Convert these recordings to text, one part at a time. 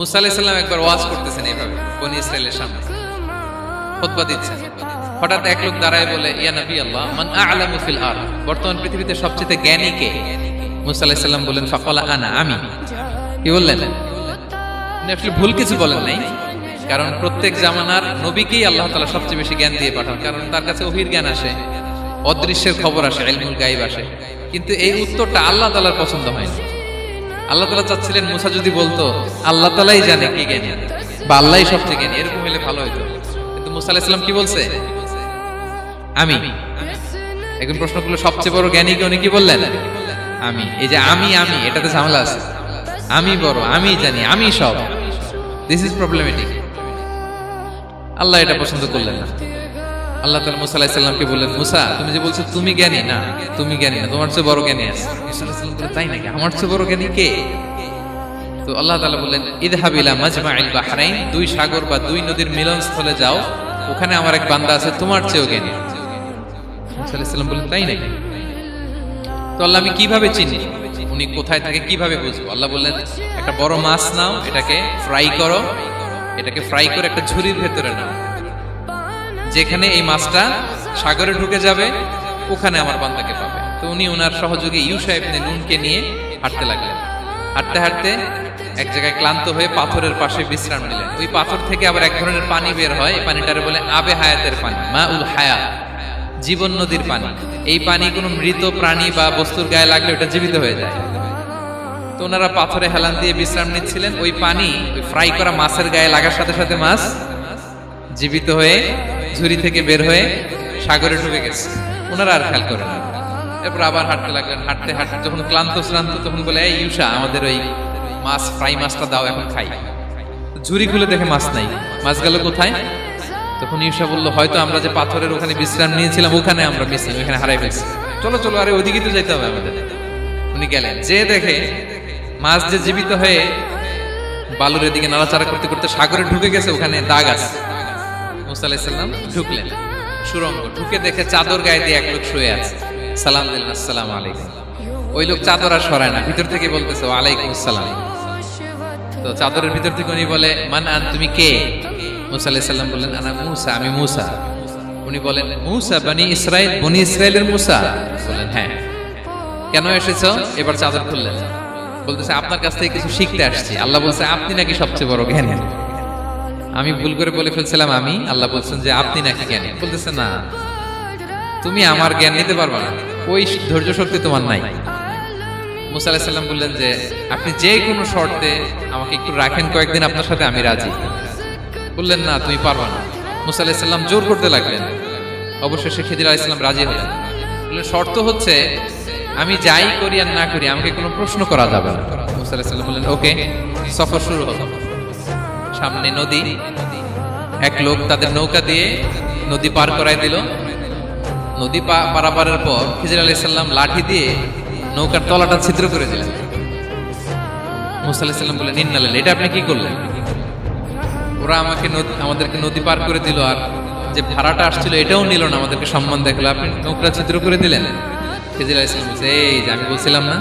মুসা আলাইহিস সালাম একবার ওয়াজ করতেছেন এইভাবে বনি ইসরাইলের সামনে খুতবা দিচ্ছেন। হঠাৎ এক লোক দাঁড়ায় বলে, ইয়া নবী আল্লাহ, মান আ'লামু ফিল আরদ, বর্তমান পৃথিবীতে সবচেয়ে জ্ঞানী কে? মুসা আলাইহিস সালাম বলেন, ফাকালা আনা, আমি। কি বললেন? উনি আসলে ভুল কিছু বলেন নাই, কারণ প্রত্যেক জামানার নবীকেই আল্লাহ তাআলা সবচেয়ে বেশি জ্ঞান দিয়ে পাঠান, কারণ তার কাছে ওহীর জ্ঞান আসে, অদৃশ্যের খবর আসে, ইলমুল গায়ব আসে। কিন্তু এই উত্তরটা আল্লাহ তাআলার পছন্দ হয়নি। আল্লাহ তাআলা চাচ্ছিলেন মুসা যদি বলতো আল্লাহ তাআলাই জানে কে জ্ঞানী বা আল্লাহই সবচেয়ে জ্ঞানী, এরকম হলে ভালো হতো। কিন্তু মুসা আলাইহিস সালাম কি বলছে? আমি। এখন প্রশ্ন করলো সবচেয়ে বড় জ্ঞানী কে? উনি কি বললেন? আমি। এই যে আমি এটাতে ঝামেলা আছে। আমি বড়, আমি জানি, আমি সব। This is problematic. আল্লাহ এটা পছন্দ করলেন না। আল্লাহ তাআলা মুসা আলাইহিস সালামকে বললেন, মুসা তুমি যে বলছো তুমি জ্ঞানী, না তুমি জ্ঞানী না, তোমার চেয়ে বড় জ্ঞানী আছে। মুসা আলাইহিস সালাম বললেন, তাই নাকি? আমার চেয়ে বড় জ্ঞানী কে? তো আল্লাহ তাআলা বললেন, ইযহাব ইলা মাজমাইল বাহরাইন, দুই সাগর বা দুই নদীর মিলনস্থলে যাও, ওখানে আমার এক বান্দা আছে তোমার চেয়েও জ্ঞানী। মুসা আলাইহিস সালাম বললেন, তাই নাকি? তো আল্লাহ, আমি কিভাবে চিনি উনি কোথায় থাকে, কিভাবে বুঝবো? আল্লাহ বললেন, একটা বড় মাছ নাও, এটাকে ফ্রাই করো, এটাকে ফ্রাই করে একটা ঝুড়ির ভেতরে নাও, যেখানে এই মাছটা সাগরে ঢুকে যাবে ওখানে আমার বান্দাকে পাবে। তো উনি ওনার সহযোগী ইউশা ইবনে নুনকে নিয়ে হাঁটতে লাগলেন। হাঁটতে হাঁটতে এক জায়গায় ক্লান্ত হয়ে পাথরের পাশে বিশ্রাম নিলেন। ওই পাথর থেকে আবার এক ধরনের পানি বের হয়, এই পানিটারে বলে আবে হায়াতের পানি, মাউল হায়াত, জীবন নদীর পানি। এই পানি কোনো মৃত প্রাণী বা বস্তুর গায়ে লাগলে ওটা জীবিত হয়ে যায়। তো ওনারা পাথরে হেলান দিয়ে বিশ্রাম নিচ্ছিলেন। ওই পানি ওই ফ্রাই করা মাছের গায়ে লাগার সাথে সাথে মাছ জীবিত হয়ে ঝুড়ি থেকে বের হয়ে সাগরে ঢুকে গেছে। ওনারা আর খেয়াল করেন না। এরপর আবার হাঁটতে লাগলেন। হাঁটতে হাঁটতে যখন ক্লান্ত শ্রান্ত, তখন বলে, এই ইউশা, আমাদের ওই মাছ ফ্রাই মাছটা দাও, এখন খাই। ঝুড়ি খুলে দেখে মাছ নাই। মাছ গেল কোথায়? তখন ইউশা বলল, হয়তো আমরা যে পাথরের ওখানে বিশ্রাম নিয়েছিলাম ওখানে আমরা মিসিং, ওখানে হারাই ফেলছি। চলো চলো, আরে ওইদিকে তো যেতে হবে আমাদের। উনি গেলেন, যে দেখে মাছ যে জীবিত হয়ে বালুর এদিকে নাড়াচাড়া করতে করতে সাগরে ঢুকে গেছে, ওখানে দাগ আছে। মুসা আলাইহিস সালাম ঢুকলেন সুরঙ্গ, ঢুকে দেখে চাদর গায়ে দিয়ে এক লোক শুয়ে আছে। সালাম দিলেন, আসসালামু আলাইকুম। ওই লোক চাদর আর সরায় না, ভিতর থেকে বলতেছে, ওয়ালাইকুম আসসালাম। তো চাদরের ভিতর থেকে উনি বলে, মান আন, তুমি কে? মুসা আলাইহিস সালাম বললেন, আনা মুসা, আমি মুসা। উনি বলেন, মুসা বনি ইসরাইল, বনি ইসরাইলের মুসা? বলেন, হ্যাঁ। কেন এসেছো? এবার চাদর খুললেন। বলতেছে, আপনার কাছ থেকে কিছু শিখতে আসছি। আল্লাহ বলছে, আপনি নাকি সবচেয়ে বড় জ্ঞানী। আমি ভুল করে বলে ফেলছিলাম আমি। আল্লাহ বলছেন যে আপনি নাকি জ্ঞানী। বলতেছে, না, তুমি আমার জ্ঞান নিতে পারবে না, ওই ধৈর্য শক্তি তোমার নাই। মুসা আলাইহিস সালাম বললেন যে আপনি যে কোনো শর্তে আমাকে একটু রাখেন কয়েকদিন আপনার সাথে, আমি রাজি। বললেন, না, তুমি পারবে না। মুসা আলাইহিস সালাম জোর করতে লাগলেন। অবশেষে খিজির আলাইহিস সালাম রাজি হলেন। বললেন, শর্ত হচ্ছে আমি যাই করি আর না করি আমাকে কোনো প্রশ্ন করা যাবে না। মুসা আলাইহিস সালাম বললেন, ওকে। সফর শুরু হলো। সামনে নদী, এক লোক তাদের নৌকা দিয়ে নদী পার করাই দিল। নদী পারাপারের পর খিজির আলাইহিস সালাম লাঠি দিয়ে নৌকার তলাটা ছিদ্র করে দিলেন। মুসা আলাইহিস সালাম বললেন, ইন্নালিল্লাহ, এটা আপনি কি করলেন? ওরা আমাদেরকে নদী পার করে দিল, আর যে ভাড়াটা আসছিল এটাও নিল না, আমাদেরকে সম্মান দেখলো, আপনি নৌকা ছিদ্র করে দিলেন। খিজির আলাইহিস সালাম বলছে, এই যে আমি বলছিলাম না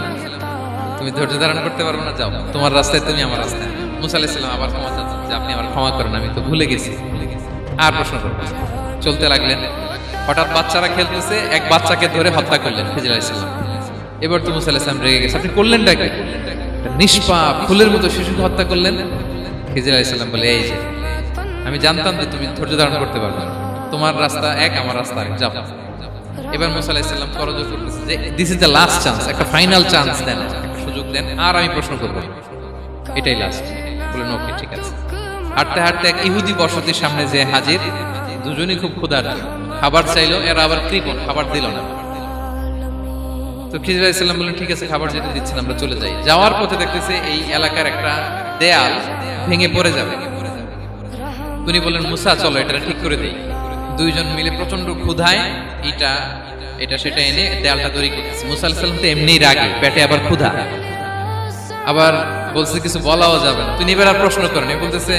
তুমি ধৈর্য ধারণ করতে পারবে না, যাও, তোমার রাস্তায় তুমি, আমার রাস্তায়। মুসা আলাইহিস সালাম আবার ক্ষমা চাচ্ছেন যে আপনি আমার ক্ষমা করেন, আমি তো ভুলে গেছি, আর প্রশ্ন করবেন। চলতে লাগলেন। হঠাৎ বাচ্চারা খেলতেছে, এক বাচ্চাকে ধরে হত্যা করলেন খিজির আলাইহিস সালাম। এবার তো মুসা আলাইহিস সালাম রেগে গেছে, আপনি করলেনটা কি? নিষ্পাপ ফুলের মতো শিশুকে হত্যা করলেন। খিজির আলাইহিস সালাম বলে, এই যে আমি জানতাম যে তুমি ধৈর্য ধারণ করতে পারবে না, তোমার রাস্তা এক, আমার রাস্তা আরেক, যাও। এবার মুসা আলাইহিস সালাম করজোর করতেছে যে this is the last chance, একটা ফাইনাল চান্স দেন, একটা সুযোগ দেন, আর আমি প্রশ্ন করব, এটাই লাস্ট। বললেন, ওকে, ঠিক আছে। হাঁটতে হাঁটতে এক ইহুদি বসতির সামনে যে হাজির, দুজনই খুব ক্ষুধার্ত, খাবার চাইলো, এরা আবার কৃপণ, খাবার দিল না। তো খিজির আলাইহিস সালাম বললেন, ঠিক আছে, খাবার যেটা দিচ্ছেন আমরা চলে যাই। যাওয়ার পথে দেখতেছে এই এলাকার একটা দেয়াল ভেঙে পড়ে যাবে। উনি বললেন, মুসা চলো এটা ঠিক করে দেই। দুইজন মিলে প্রচন্ড ক্ষুধায় এটা সেটা এনে দেয়ালটা তৈরি করতেছে। মুসা আলাইহিস সালাম তো এমনিই রাগী, পেটে আবার ক্ষুধা, আবার বলছে কিছু বলাও যাবে না। তিনি এবার আর প্রশ্ন করেন, বলতেছে,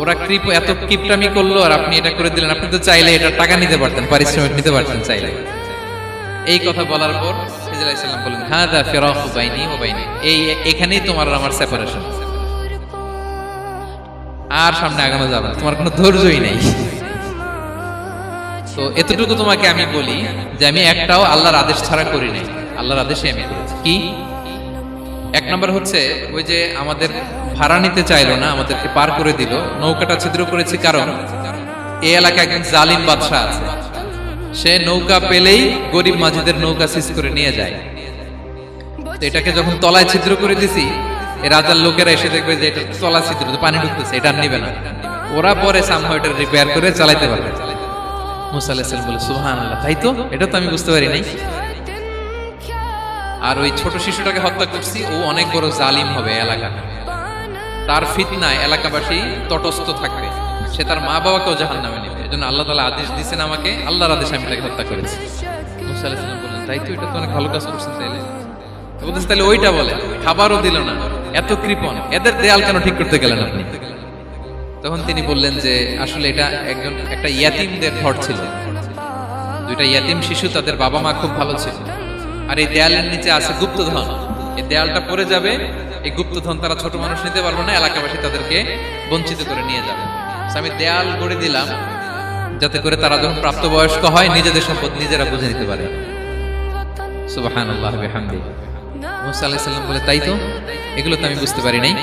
ওরা এত কিপটামি করলো আর আপনি এটা করে দিলেন, আপনি তো চাইলে এটা টাকা নিতে পারতেন, পারিশ্রমিক নিতে পারতেন চাইলে। এই কথা বলার পর খিজির আলাইহিস সালাম বলেন, হাদা ফিরাকু বাইনি ওয়া বাইনি, এখানেই তোমার আর আমার সেপারেশন। আর সামনে আগানো যাবে না, তোমার কোনো ধৈর্যই নেই। তো এতটুকু তোমাকে আমি বলি যে আমি একটাও আল্লাহর আদেশ ছাড়া করি নাই, আল্লাহর আদেশে আমি করেছি। কি? এক নম্বর হচ্ছে ওই যে আমাদের ভাড়া নিতে চাইলো না, আমাদেরকে পার করে দিল, নৌকাটা ছিদ্র করেছি কারণ এই এলাকায় একজন জালিম বাদশা আছে, সে নৌকা পেলেই গরিব মাঝিদের নৌকা সিজ করে নিয়ে যায়। তো এটাকে যখন তলায় ছিদ্র করে দিছি, এই রাজার লোকেরা এসে দেখবে যে এটা তলা ছিদ্র, পানি ঢুকতেছে, এটা আর নিবে না। ওরা পরে সামহাও এটা রিপেয়ার করে চালাইতে পারবে। মুসা আলাইহিস সালাম বলে সুবহানাল্লাহ, তাই তো, এটা তো আমি বুঝতে পারি নাই। আর ওই ছোট শিশুটাকে হত্যা করছি, ও অনেক বড় জালিম হবে এলাকা, তার ফিতনায় এলাকাবাসী তটস্থ থাকবে, সে তার মা বাবাকেও জাহান্নামে নেবে। এজন্য আল্লাহ তাআলা আদেশ দিয়েছেন আমাকে, আল্লাহর আদেশে আমি তাকে হত্যা করেছি। মুসা আলাইহিস সালাম বললেন, তাই তো, এটা তো অনেক ভালো কাজ করছেন। বলতেছে তাহলে ওইটা বলে, খাবারও দিল না, এত কৃপণ, এদের দেয়াল কেন ঠিক করতে গেলেন আপনি? তখন তিনি বললেন যে আসলে এটা একটা ইয়াতিমদের ঘর ছিল, দুইটা ইয়াতিম শিশু, তাদের বাবা মা খুব ভালো ছিল, আর এই দেয়ালের নিচে আছে গুপ্তধন, এই দেয়ালটা পড়ে যাবে, এই গুপ্তধন তারা ছোট মানুষ নিতে পারবে না, এলাকাবাসী তাদেরকে বঞ্চিত করে নিয়ে যাবে। আমি দেয়াল গড়ে দিলাম যাতে করে তারা যখন প্রাপ্তবয়স্ক হয় নিজেদের সম্পদ নিজেরা বুঝে নিতে পারে। সুবহানাল্লাহ বিহামদিহি। মুসা আলাইহিস সালাম বলে, তাই তো, এগুলো তো আমি বুঝতে পারি নাই।